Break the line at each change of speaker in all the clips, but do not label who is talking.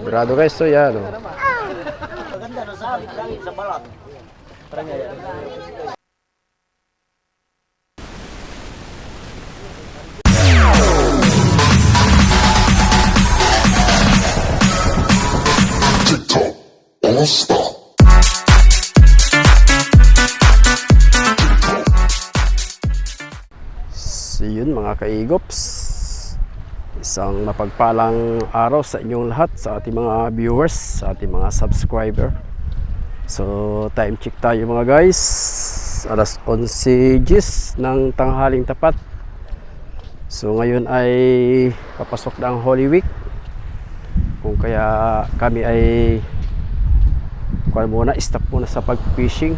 Grado guys, so yan. Oh.
Maganda na sabit langit sa balat.
So yun mga kaigops, isang mapagpalang araw sa inyong lahat, sa ating mga viewers, sa ating mga subscriber. So time check tayo mga guys, alas 11 GS ng tanghaling tapat. So ngayon ay papasok na ang Holy Week, kung kaya kami ay stop muna sa pag-fishing.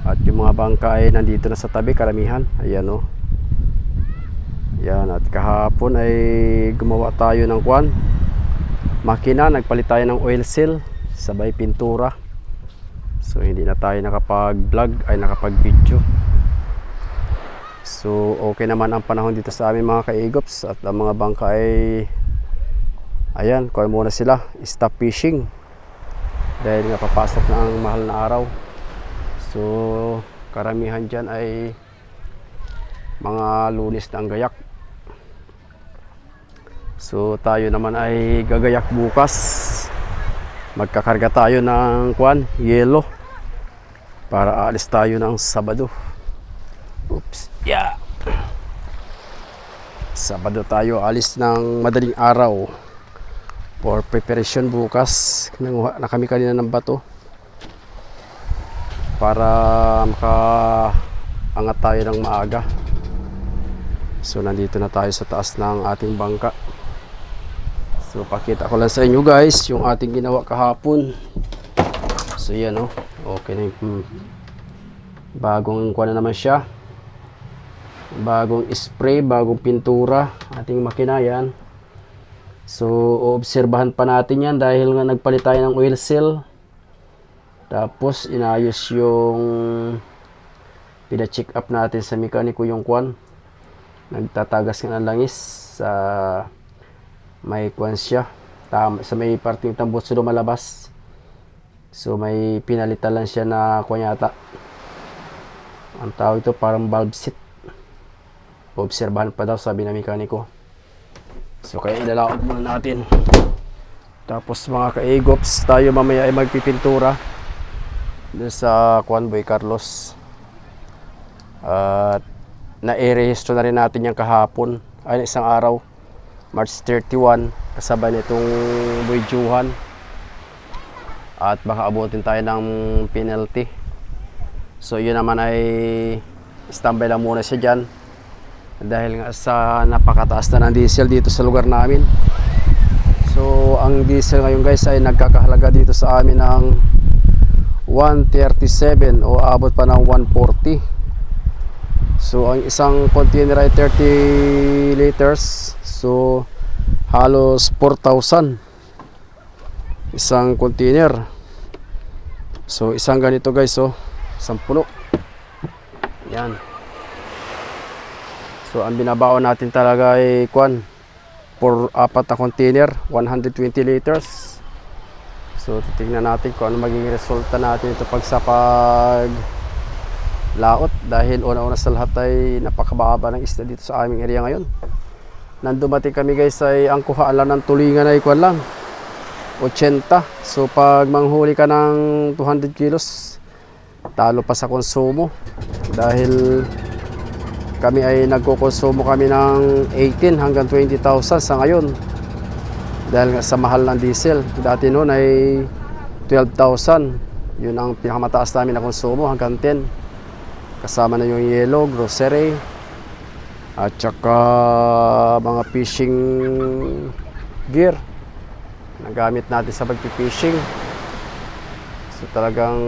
At yung mga bangka ay nandito na sa tabi, karamihan. Ayan o. Yan, at kahapon ay gumawa tayo ng makina, nagpalit tayo ng oil seal, sabay pintura. So hindi na tayo nakapag-vlog, ay nakapag-video. So okay naman ang panahon dito sa amin mga kaigops, at ang mga bangka ay ayan, kuha muna sila, stop fishing dahil nga papasok na ang mahal na araw. So karamihan dyan ay mga Lunes na ang gayak. So tayo naman ay gagayak bukas. Magkakarga tayo ng yelo para aalis tayo ng Sabado. Oops, yeah. Sabado tayo alis ng madaling araw for preparation bukas. Nanguha na kami kanina ng bato para makaangat tayo ng maaga. So nandito na tayo sa taas ng ating bangka. So pakita ko lang sa inyo guys yung ating ginawa kahapon. So yan o, okay na yung bagong na naman siya, bagong spray, bagong pintura ating makina yan. So obserbahan pa natin yan dahil nga nagpalit tayo ng oil seal, tapos inayos yung pina-check up natin sa mekaniko yung nagtatagas nga ng langis sa may siya, sa may parting tambot sa lumalabas. So may pinalitan lang siya na yata, ang tawag ito parang valve seat. Obserbahan pa daw sabi ng mekaniko. So kaya ilalaot muna natin. Tapos mga kaigops, tayo mamaya ay magpipintura doon sa Boy Carlos. At na-rehistro na rin natin yung kahapon, ay isang araw, March 31, kasabay nitong Boy Juhan. At baka abutin tayo ng penalty. So yun naman ay standby lang muna siya dyan dahil nga sa napakataas na ng diesel dito sa lugar namin. So ang diesel ngayon guys ay nagkakahalaga dito sa amin ng 137 o abot pa ng 140. So ang isang container ay 30 liters. So halos 4,000 isang container. So isang ganito guys, isang puno. Yan. So ang binabaon natin talaga ay for 4 na container, 120 liters. So titingnan natin kung ano magiging resulta natin ito laot, dahil una-una sa lahat ay napakababa ng isda dito sa aming area ngayon. Nang dumating kami guys ay ang kuhaan lang ng tulingan ay 80. So pag manghuli ka ng 200 kilos, talo pa sa konsumo, dahil kami ay nagkukonsumo kami ng 18 hanggang 20,000 sa ngayon dahil sa mahal ng diesel. Dati noon ay 12,000, yun ang pinakamataas namin na konsumo, hanggang 10, kasama na yung yelo, grocery at saka mga fishing gear na gamit natin sa pagpipishing. So talagang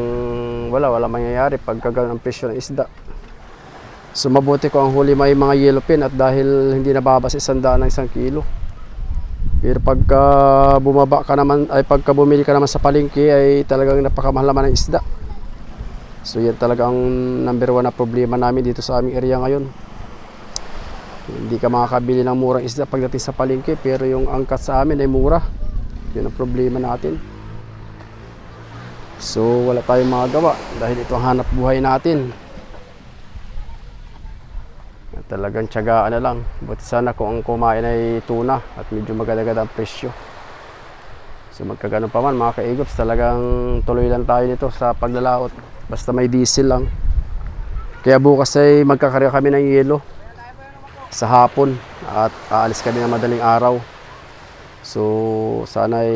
wala mangyayari pag kagal ng presyo ng isda. So mabuti ko ang huli may mga yellow pin, at dahil hindi nababa sa 100 ng 1 kilo. Pero pagka bumaba ka naman, ay pagka bumili ka naman sa palengke ay talagang napakamahal naman ng isda. So yan talaga ang number 1 na problema namin dito sa aming area ngayon. Hindi ka makakabili ng murang isda pagdating sa palengke, pero yung angkat sa amin ay mura. Yun ang problema natin. So wala tayong magagawa dahil ito ang hanap buhay natin. At talagang tiyagaan na lang. Buti sana kung ang kumain ay tuna at medyo maganda-ganda ang presyo. So magkaganon pa man mga kaigops, talagang tuloy lang tayo nito sa paglalaot. Basta may diesel lang. Kaya bukas ay magkakarga kami ng yelo sa hapon at aalis kami ng madaling araw. So sana ay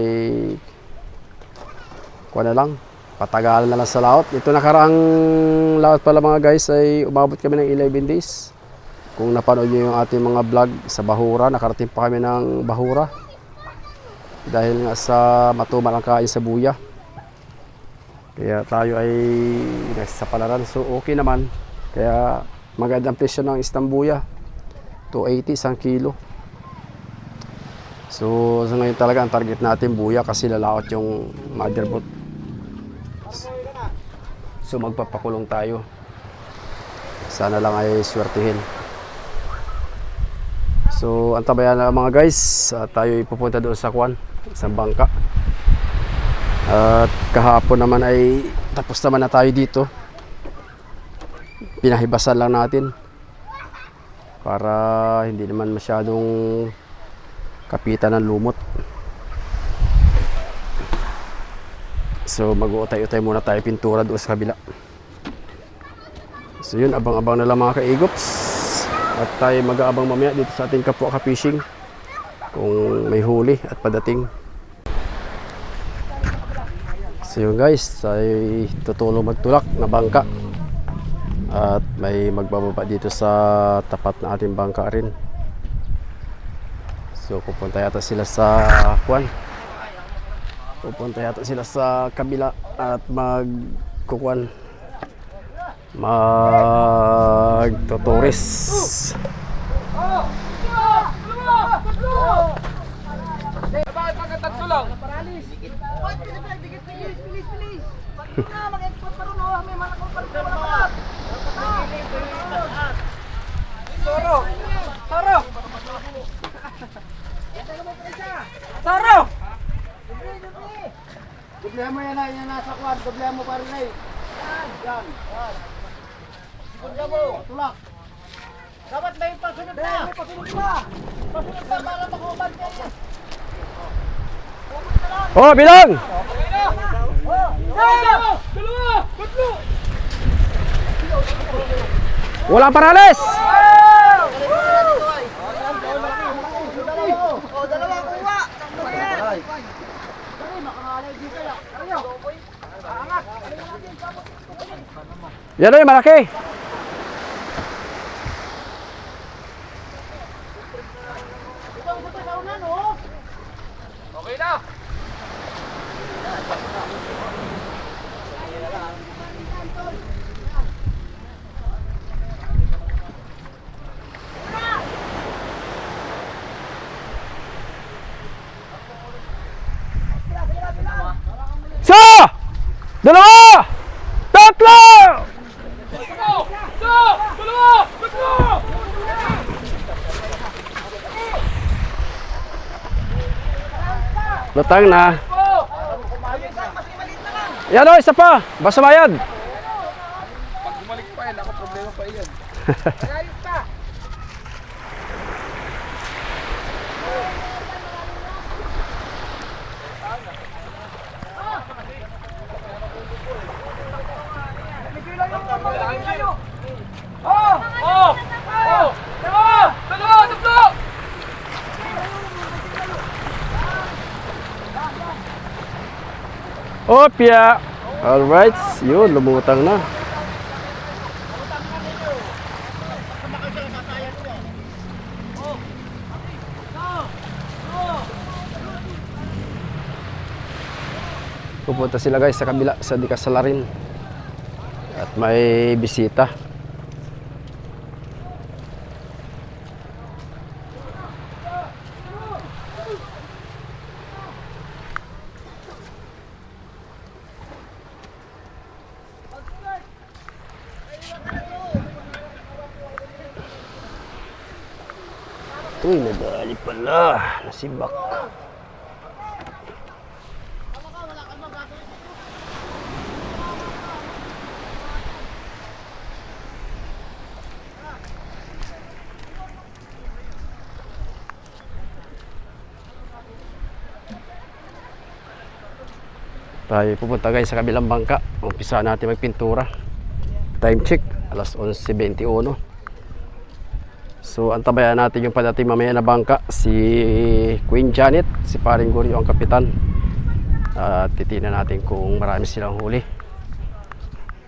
kuha na lang, patagalan na lang sa laot. Ito nakaraang laot pala mga guys ay umabot kami ng 11 days. Kung napanood nyo yung ating mga vlog sa Bahura, nakarating pa kami ng Bahura dahil nga sa matumal ang kain sa buya. Kaya tayo ay nasa palaran, so okay naman. Kaya magandang presyo ng istambuya, 280 isang kilo. So ngayon talaga ang target natin buya kasi lalaot yung motherboard. So magpapakulong tayo. Sana lang ay swertihin. So antabayan na mga guys, tayo ipupunta doon sa Kwan, isang bangka. At kahapon naman ay tapos naman na tayo dito. Pinahibasan lang natin para hindi naman masyadong kapitan ng lumot. So mag-uutay-utay muna tayo pintura doon sa kabila. So yun, abang-abang na lang mga kaigops. At tayo mag-aabang mamaya dito sa ating kapwa ka-fishing kung may huli at padating. So yun guys, tayo tutulong magtulak na bangka. At may magbababa dito sa tapat na ating bangka rin. So pupunta yata sila sa Kwan. Pupunta yata sila sa kabila at magkukuan, magtuturis.
Bakit magkatatlo lang? Soro! Soro! Soro!
Problema yan na yan nasa kwan, problema pa rin ay. Yan. Segunda mo. Tulak. Dapat may pasunod na. May pasunod na. Pasunod na para makuban kayo.
Oh, bilang!
Dalawa! Tatlo!
Walang paralis!
Dalawa kuha.
Yan o yung malaki.
Okay na!
Isa! Dalawa! Tatlo!
Dalawa! Tatlo!
Lutang na. Yan o, isa pa. Basta bayad.
Pag bumalik pa yan, ako problema pa yan. Dalawa! Tatlo!
Opya. Alright. Yun, lumutang na. Pupunta sila guys sa kabila, sa Dikasalarin. At may bisita. Uy, nadali pala. Nasibak. Tayo pupunta guys sa kabilang bangka. Umpisa natin magpintura. Time check, alas 11:21. So antabayan natin yung padating mamaya na bangka, si Queen Janet, si Paring Goryo ang kapitan. At titingnan natin kung marami silang huli.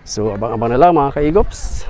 So abang-abang na lang mga kaigops.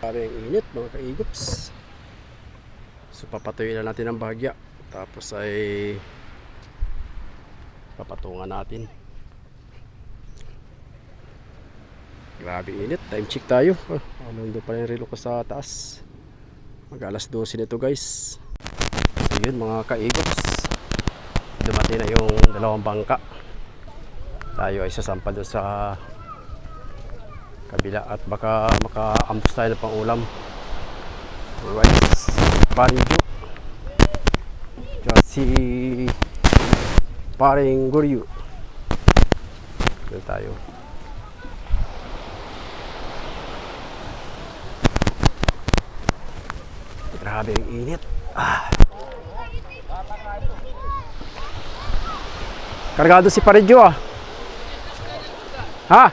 Parang init mga kaigops. So papatuyin na natin ang bahagya. Tapos ay papatungan natin. Grabe init. Time check tayo. Nandun pa yung relo ko sa taas. Mag alas 12 nito guys. So yun mga kaigops. Dumating na yung dalawang bangka. Tayo ay sasampa doon sa kabila at baka makaambos tayo ng pangulam. Alright, Parinjo at si Paring Goryo. Doon tayo. Grabe ang init. Kargado si Parinjo Ha?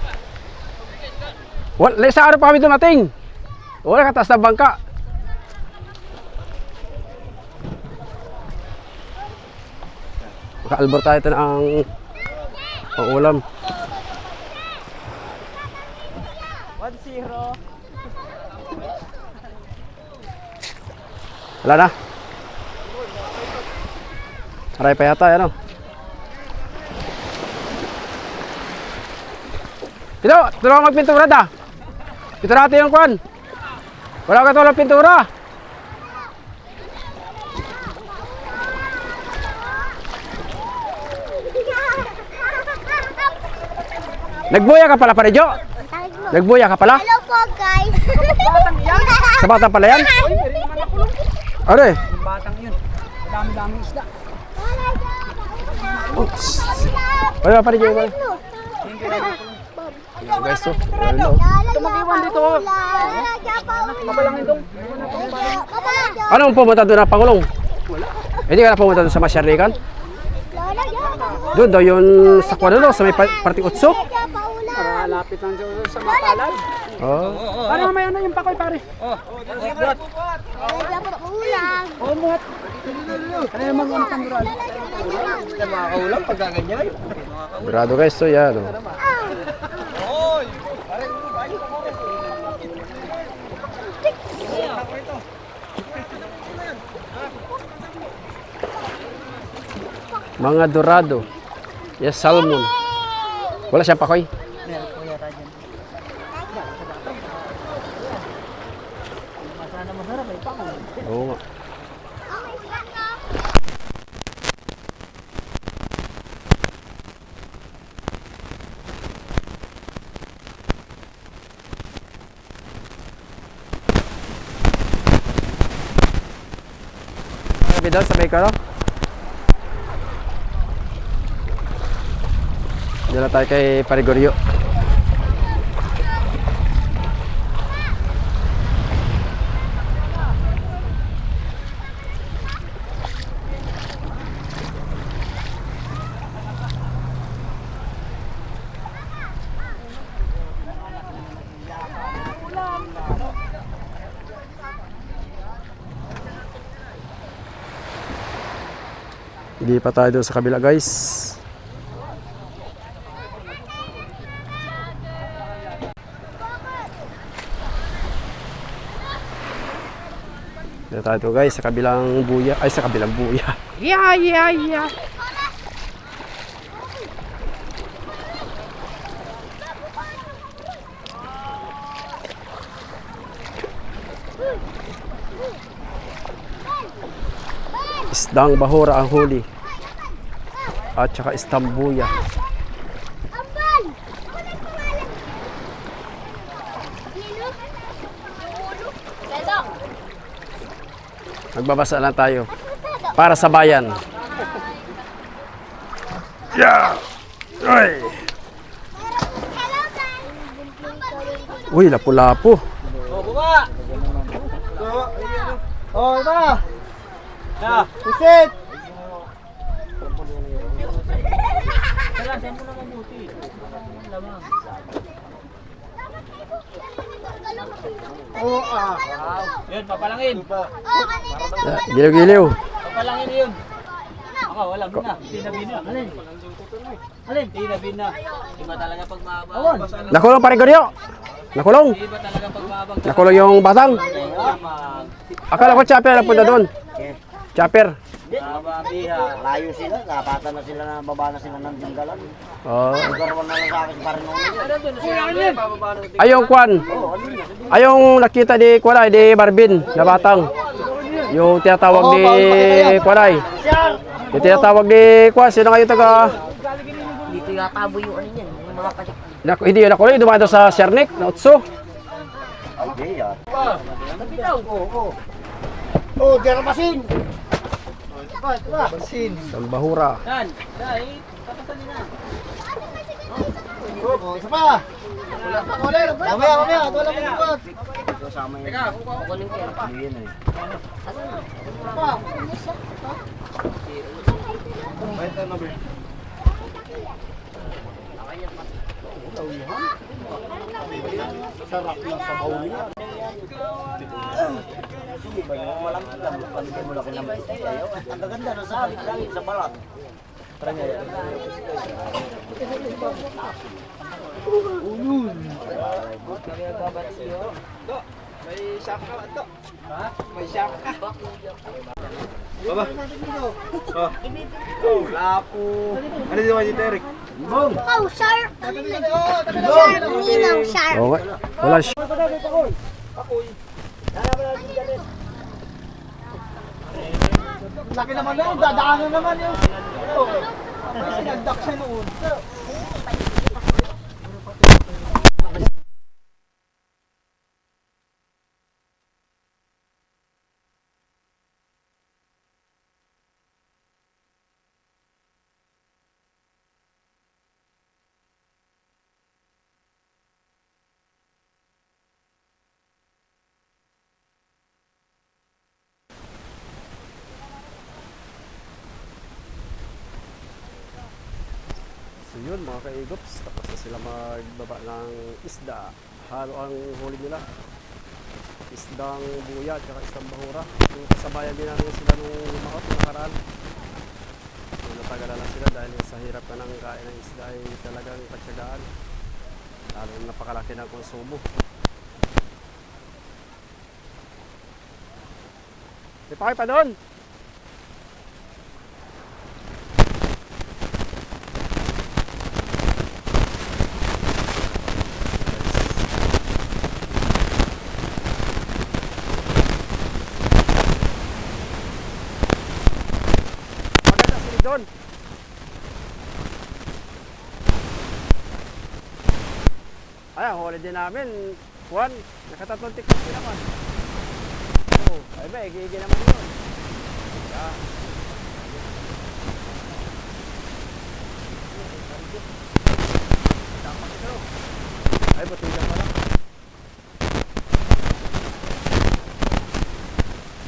Wala, sa araw pa kami dumating. Wala kataas na bangka. Makaalbor tayo ito ng pangulam.
1-0.
Wala na. Aray pa yata, ano? Ito, tulungan magpintura da. Ito natin yung kwan. Wala ka tulong pintura. Nagbuya ka pala, Parejo? Nagbuya ka pala?
Hello po guys.
Sa batang pala yan? Ano eh?
Yung batang yun. Dami-dami isda.
Oops. Wala pa Parejo. Yan guys to. Ano?
Mag-iwan dito. Mabalangin dong.
Ano ang pumunta doon na Pangulong? Hindi ka na pumunta doon sa Masyarnikan? Doon daw yun sa Kwanano, sa may parting utso.
Malapit lang sa mapalad.
Oh.
Ano may ano yung pakoy pare? Oh, muhat. Ano yung mga tangguran? Makakaulang pag gaganyan.
Grado guys to yan. Oh. Mga dorado. Yes, salmon. Wala siyang pakoy. Oo nga. Sabi daw, sabay ka no? Diyan na tayo kay Paring Goryo. Hindi pa tayo doon sa kabila guys. Dito tayo doon guys sa kabilang buya. Ay sa kabilang buya. Yeah, yeah, yeah. Isdang bahura ang huli. At saka istambuya.
Ambal! Nino? Ledok!
Magbabasa lang tayo. Para sa bayan. Yeah! Ay!
Hello, Tan!
Uy, lapu-lapu.
Oh, iba! Ya, pusit! Oh,
Yun, papalangin.
Oh, kanina na.
Giliw-giliw.
Papalangin yun. Ako, wala na. Tinabina. Alin? Alin? Tinabina. Iba talaga pag maabang.
Nakulong pare Goryo. Nakulong.
Iba talaga pag maabang.
Nakulong yung batang.
Mag...
Akala ko chopper na punta doon. Chopper.
Mababiha.
layo sila, napatan na sila na baba na sila ng junggalan.
Oh.
Nagkaroon na lang sa akin para nung
Ayong kwan. Ayong nakita di Kwanay, di Barbin na batang. Yung tinatawag di Kwanay. Yung tinatawag di Kwan. Sino ngayon taga?
Dito yata abo yung ano niyan, yung mga patik.
Hindi yun ako. Dumaan doon sa Sernik na Utso.
Ay, yan.
Nabitaw.
Oh, Germasin! Basin.
Ang bahura.
Yan. Dahil, tatasalin na.
Oh, isa pa! Mamaya, mamaya, ito lang magbukat.
Teka,
Kukunin ko yan.
Yun eh. Sarap ng sabaw niya. Pagkakit mo laki ng ayaw. Ang gaganda na sa akin, langit sa balat.
May shock ka ito. Ha? May shock ka. Baba. Oh, lapo. Ano dito yung Derek?
Oh, shark! Shark, Nino, shark!
Oh, wala siya.
Laki naman na, dadaanan naman yun. Kasi nagdak siya noon.
So yun mga kaigops, tapos na sila magbaba ng isda. Halo ang huli nila. Isdang buya at isdang bahura. Yung kasabayan din natin sila nung lumaot, yung nakaraan. So natagalan na sila dahil sa hirap na ng kain ng isda ay talagang patsagaan. Lalo napakalaki ng konsumo. Di pa kayo pa doon? Doon. Ay, ang holiday namin, Juan, nakatatlong tiktok din naman. Oo, ay ba, igigil naman yun. Yeah. Dapat ito. Ay, butigan pala.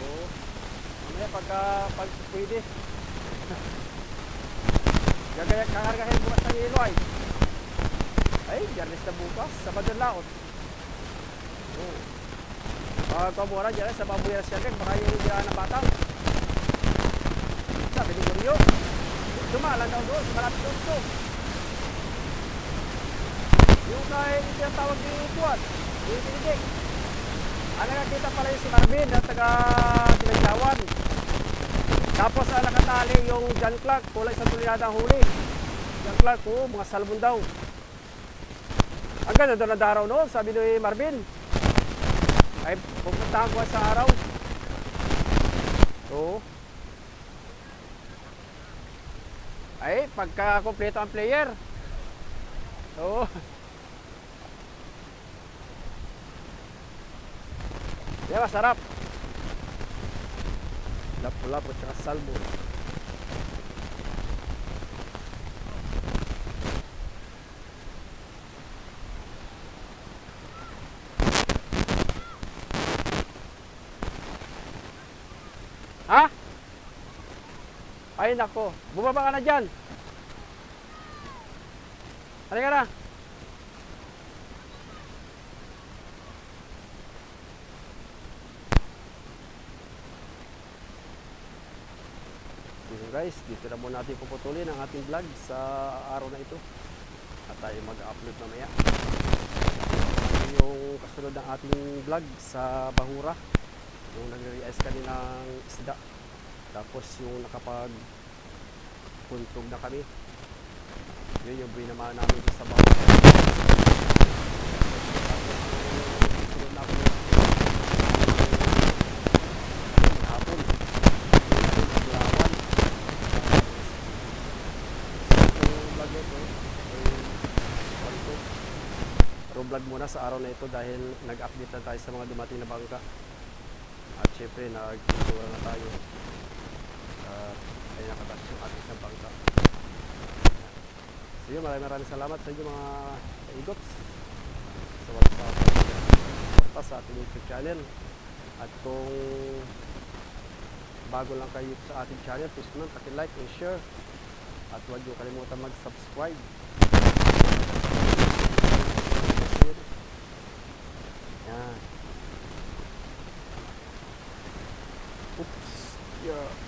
Oo. Mamaya pag pwede. Gagaya kakargahin bukas ng ilo ay. Ay, Biyernes na bukas, Sabado na laot. Oo. Pagkaburan dyan sa babuyan siya baka yung hindi na batang. Sabi ni Goryo. Dumalan daw doon, malapit doon to. Yung kay ito yung tawag ni Juan, yung Tinidik. Ang nakakita pala yung si Marvin na taga Pinagyawan. Tapos nakatali yung John Clark, kulay sa tulinada ang huli. John Clark, mga salmon daw. Ang ganda doon na daraw noon, sabi ni Marvin. Ay, pupuntahan ko sa araw. So, ay, pagka kompleto ang player. Oo. Di ba, sarap. Lapu-lapu at saka salmon. Ha? Ay nako, bumaba ka na dyan. Halika na. So guys, dito na muna natin puputulin ang ating vlog sa araw na ito. At tayo mag-upload mamaya. Yung kasunod ng ating vlog sa Bahura. Yung nag-realize kaninang isda. Tapos yung nakapag-puntog na kami. Yun yung binamahan namin sa Bahura. Tapos yung sunod na ako hapon. Yung vlog na ito vlog muna sa araw na ito dahil nag-update na tayo sa mga dumating na bangka. At syempre, nag-tura na tayo. Ay nakatouch yung ating na bangka. So yun, maraming salamat sa inyo mga kaigots sa WhatsApp sa ating YouTube channel. At kung bago lang kayo sa ating channel, please naman paki-like and share. At huwag niyo kalimutan mag-subscribe. Yan. Oops. Yeah.